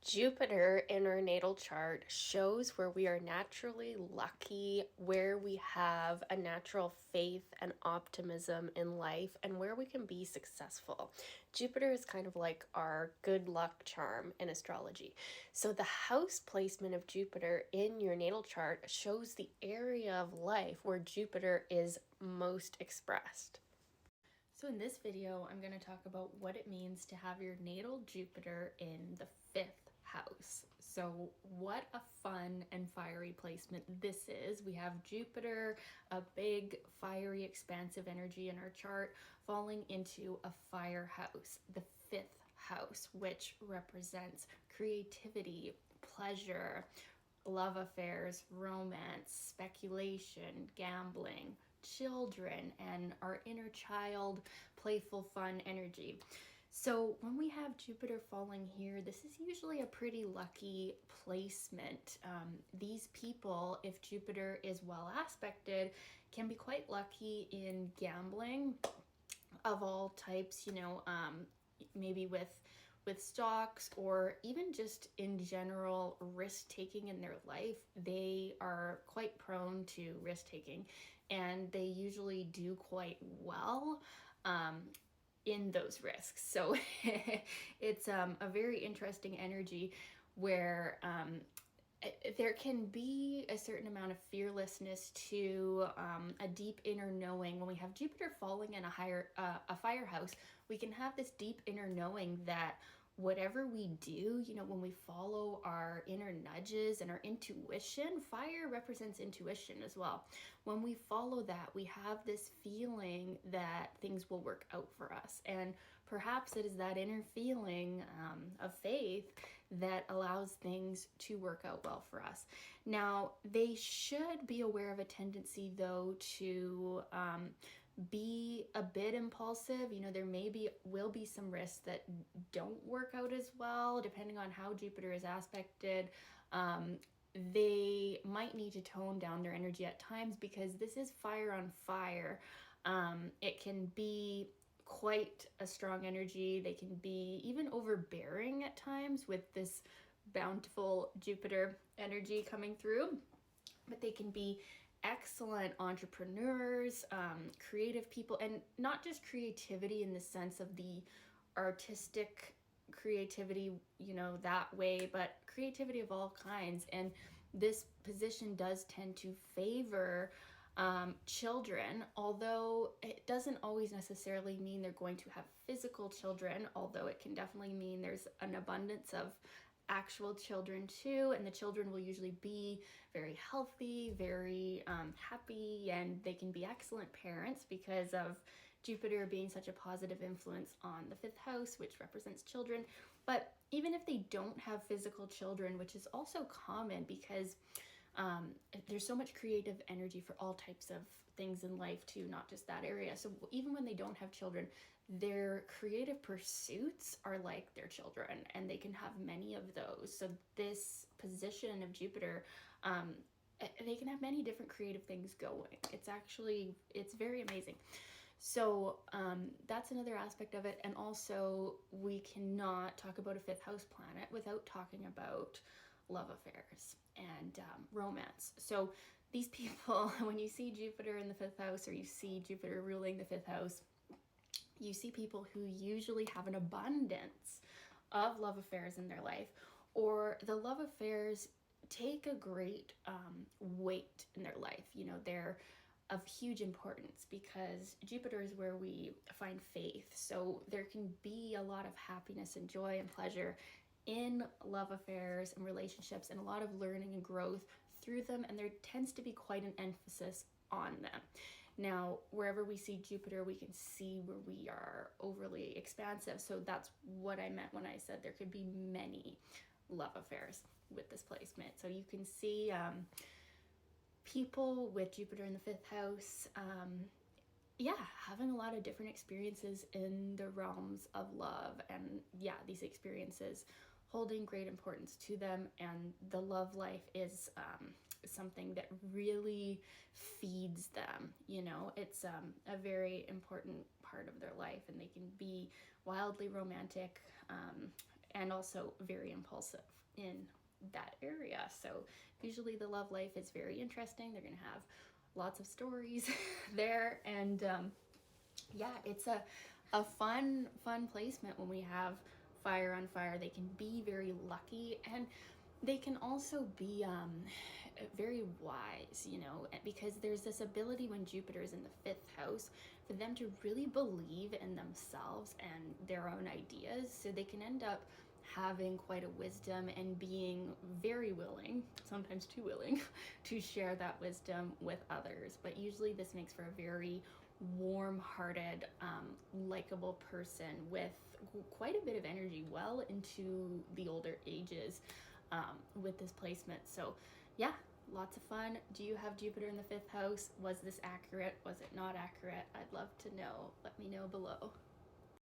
Jupiter in our natal chart shows where we are naturally lucky, where we have a natural faith and optimism in life, and where we can be successful. Jupiter is kind of like our good luck charm in astrology. So, the house placement of Jupiter in your natal chart shows the area of life where Jupiter is most expressed. So in this video, I'm going to talk about what it means to have your natal Jupiter in the fifth house. So what a fun and fiery placement this is. We have Jupiter, a big, fiery, expansive energy in our chart, falling into a fire house, the fifth house, which represents creativity, pleasure, love affairs, romance, speculation, gambling, children, and our inner child, playful, fun energy. So when we have Jupiter falling here, this is usually a pretty lucky placement. These people, if Jupiter is well aspected, can be quite lucky in gambling of all types, maybe with stocks or even just in general risk taking in their life. They are quite prone to risk taking, and they usually do quite well in those risks. So it's a very interesting energy where there can be a certain amount of fearlessness to a deep inner knowing. When we have Jupiter falling in a fire house, we can have this deep inner knowing that whatever we do, when we follow our inner nudges and our intuition, fire represents intuition as well. When we follow that, we have this feeling that things will work out for us. And perhaps it is that inner feeling of faith that allows things to work out well for us. Now, they should be aware of a tendency, though, to be a bit impulsive. There will be some risks that don't work out as well, depending on how Jupiter is aspected. They might need to tone down their energy at times because this is fire on fire. It can be quite a strong energy. They can be even overbearing at times with this bountiful Jupiter energy coming through, but they can be excellent entrepreneurs, creative people, and not just creativity in the sense of the artistic creativity, that way, but creativity of all kinds. And this position does tend to favor children, although it doesn't always necessarily mean they're going to have physical children, although it can definitely mean there's an abundance of actual children too, and the children will usually be very healthy, very happy, and they can be excellent parents because of Jupiter being such a positive influence on the fifth house, which represents children. But even if they don't have physical children, which is also common because there's so much creative energy for all types of things in life too, not just that area. So even when they don't have children, their creative pursuits are like their children, and they can have many of those. So this position of Jupiter, they can have many different creative things going. It's very amazing. So that's another aspect of it. And also, we cannot talk about a fifth house planet without talking about love affairs and romance. So these people, when you see Jupiter in the fifth house, or you see Jupiter ruling the fifth house, you see people who usually have an abundance of love affairs in their life, or the love affairs take a great weight in their life. They're of huge importance because Jupiter is where we find faith. So there can be a lot of happiness and joy and pleasure in love affairs and relationships, and a lot of learning and growth through them, and there tends to be quite an emphasis on them. Now, wherever we see Jupiter, we can see where we are overly expansive. So that's what I meant when I said there could be many love affairs with this placement. So you can see people with Jupiter in the fifth house, having a lot of different experiences in the realms of love. And these experiences holding great importance to them, and the love life is something that really feeds them. It's a very important part of their life, and they can be wildly romantic, and also very impulsive in that area. So usually the love life is very interesting. They're going to have lots of stories there. And yeah, it's a fun placement when we have fire on fire. They can be very lucky, and they can also be very wise, because there's this ability when Jupiter is in the fifth house for them to really believe in themselves and their own ideas. So they can end up having quite a wisdom and being very willing, sometimes too willing, to share that wisdom with others. But usually this makes for a very warm-hearted, likable person with quite a bit of energy well into the older ages with this placement. So yeah, lots of fun. Do you have Jupiter in the fifth house? Was this accurate? Was it not accurate? I'd love to know. Let me know below.